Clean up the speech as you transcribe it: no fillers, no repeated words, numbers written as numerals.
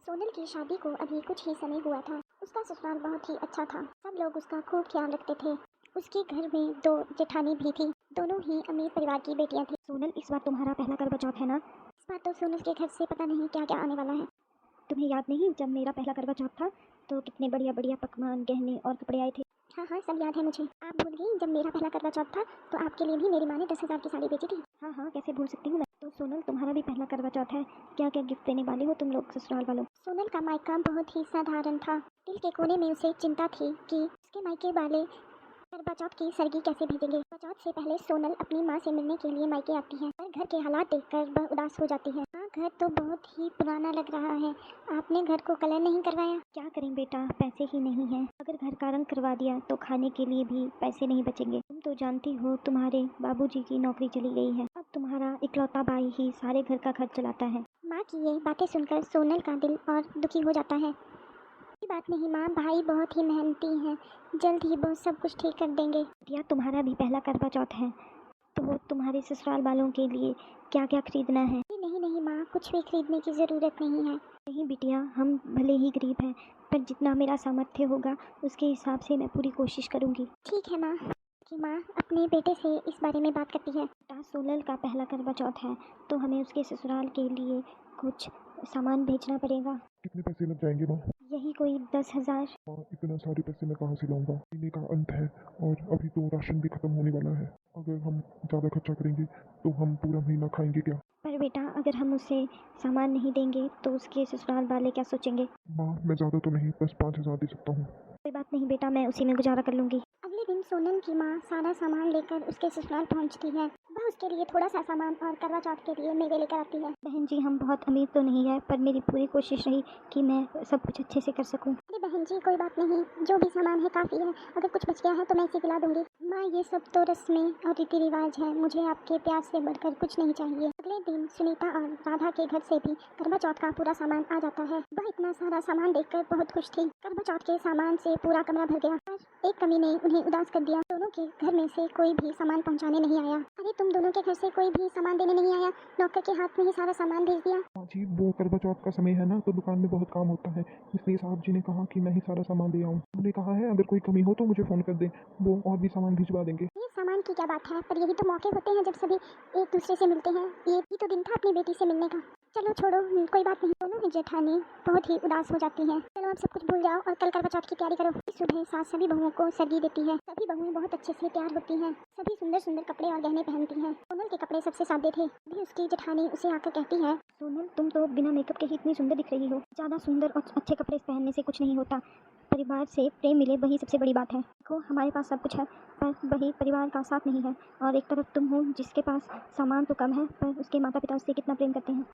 सोनल की शादी को अभी कुछ ही समय हुआ था। उसका ससुराल बहुत ही अच्छा था। सब लोग उसका खूब ख्याल रखते थे। उसके घर में 2 जेठानी भी थी। दोनों ही अमीर परिवार की बेटियां थी। सोनल, इस बार तुम्हारा पहला करवा चौथ है ना? इस बार तो सोनल के घर से पता नहीं क्या क्या आने वाला है। तुम्हें याद नहीं जब मेरा पहला करवा चौथ था तो कितने बढ़िया बढ़िया पकवान, गहने और कपड़े आए थे। हाँ हाँ, सब याद है मुझे। आप भूल गई जब मेरा पहला करवा चौथ था तो आपके लिए भी मेरी माँ ने 10,000 की साड़ी बेची थी। हाँ हाँ, कैसे भूल सकती हूँ मैं। तो सोनल, तुम्हारा भी पहला करवा चौथ है। क्या क्या गिफ्ट देने वाले हो तुम लोग ससुराल वालों? सोनल का मायका बहुत ही साधारण था। दिल के कोने में उसे चिंता थी कि उसके मायके वाले करवा चौथ की सरगी कैसे भेजेंगे। करवा चौथ से पहले सोनल अपनी माँ से मिलने के लिए मायके आती है, पर घर के हालात देखकर वह उदास हो जाती है। हाँ, घर तो बहुत ही पुराना लग रहा है। आपने घर को कलर नहीं करवाया? क्या करें बेटा, पैसे ही नहीं हैं। अगर घर का रंग करवा दिया तो खाने के लिए भी पैसे नहीं बचेंगे। तुम तो जानती हो तुम्हारे बाबूजी की नौकरी चली गई है। अब तुम्हारा इकलौता भाई ही सारे घर का खर्च चलाता है। माँ की ये बातें सुनकर सोनल का दिल और दुखी हो जाता है। कोई बात नहीं माँ, भाई बहुत ही मेहनती हैं, जल्द ही वो सब कुछ ठीक कर देंगे। या तुम्हारा भी पहला करवा चौथ है तो तुम्हारे ससुराल वालों के लिए क्या क्या खरीदना है? नहीं नहीं माँ, कुछ भी खरीदने की ज़रूरत नहीं है। नहीं बिटिया, हम भले ही गरीब हैं पर जितना मेरा सामर्थ्य होगा उसके हिसाब से मैं पूरी कोशिश करूँगी। ठीक है माँ। कि माँ अपने बेटे से इस बारे में बात करती है। बेटा, सोनल का पहला करवा चौथ है तो हमें उसके ससुराल के लिए कुछ सामान भेजना पड़ेगा। कितने पैसे लग जाएंगे माँ? यही कोई 10,000। माँ, इतना सारे पैसे मैं कहाँ से लाऊंगा? महीने का अंत है और अभी तो राशन भी खत्म होने वाला है। अगर हम ज़्यादा खर्चा करेंगे तो हम पूरा महीना खाएंगे क्या? पर बेटा, अगर हम उसे सामान नहीं देंगे तो उसके ससुराल वाले क्या सोचेंगे? माँ, मैं ज़्यादा तो नहीं, बस 5,000 दे सकता हूँ। कोई बात नहीं बेटा, मैं उसी में गुजारा कर लूँगी। अगले दिन सोनल की माँ सारा सामान लेकर उसके ससुराल पहुँचती है। वह उसके लिए थोड़ा सा सामान और करवा चौथ के लिए मेवे लेकर आती है। बहन जी, हम बहुत अमीर तो नहीं है पर मेरी पूरी कोशिश रही कि मैं सब कुछ अच्छे से कर सकूं। अरे बहन जी, कोई बात नहीं, जो भी सामान है काफ़ी है। अगर कुछ बच गया है तो मैं इसे दिला दूंगी। माँ, ये सब तो रस्में और रीति रिवाज है, मुझे आपके प्यार से बढ़कर कुछ नहीं चाहिए। अगले दिन सुनीता और राधा के घर से भी करवा चौथ का पूरा सामान आ जाता है। वह इतना सारा सामान देखकर बहुत खुश थी। करवा चौथ के सामान से पूरा कमरा भर गया, पर एक कमी ने उन्हें उदास कर दिया। दोनों के घर में से कोई भी सामान पहुँचाने नहीं आया। अरे तुम दोनों के घर से कोई भी सामान देने नहीं आया, नौकर के हाथ में ही सारा सामान भेज दिया। हाँ जी, वो करवा चौथ का समय है ना, तो दुकान में बहुत काम होता है, इसलिए साहब जी ने कहा कि मैं ही सारा सामान दे आऊँ। उन्होंने कहा है अगर कोई कमी हो तो मुझे फ़ोन कर दें, वो और भी सामान भिजवा देंगे। ये सामान की क्या बात है, पर यही तो मौके होते हैं जब सभी एक दूसरे से मिलते हैं। ये भी तो दिन था अपनी बेटी से मिलने का। चलो छोड़ो, कोई बात नहीं। दोनों ही जेठानी बहुत ही उदास हो जाती हैं। चलो अब सब कुछ भूल जाओ और कल करवा चौथ की तैयारी करो। सुबह सास सभी बहुओं को सरगी देती है। सभी बहुएं बहुत अच्छे से तैयार होती हैं। सभी सुंदर सुंदर कपड़े और गहने पहनती हैं। सोनल के कपड़े सबसे सादे थे। भी उसकी जेठानी उसे आकर कहती है, सोनल, तुम तो बिना मेकअप के ही इतनी सुंदर दिख रही हो। ज़्यादा सुंदर और अच्छे कपड़े पहनने से कुछ नहीं होता। परिवार से प्रेम मिले वही सबसे बड़ी बात है। देखो, हमारे पास सब कुछ है पर वही परिवार का साथ नहीं है। और एक तरफ तुम हो जिसके पास सामान तो कम है पर उसके माता पिता उससे कितना प्रेम करते हैं।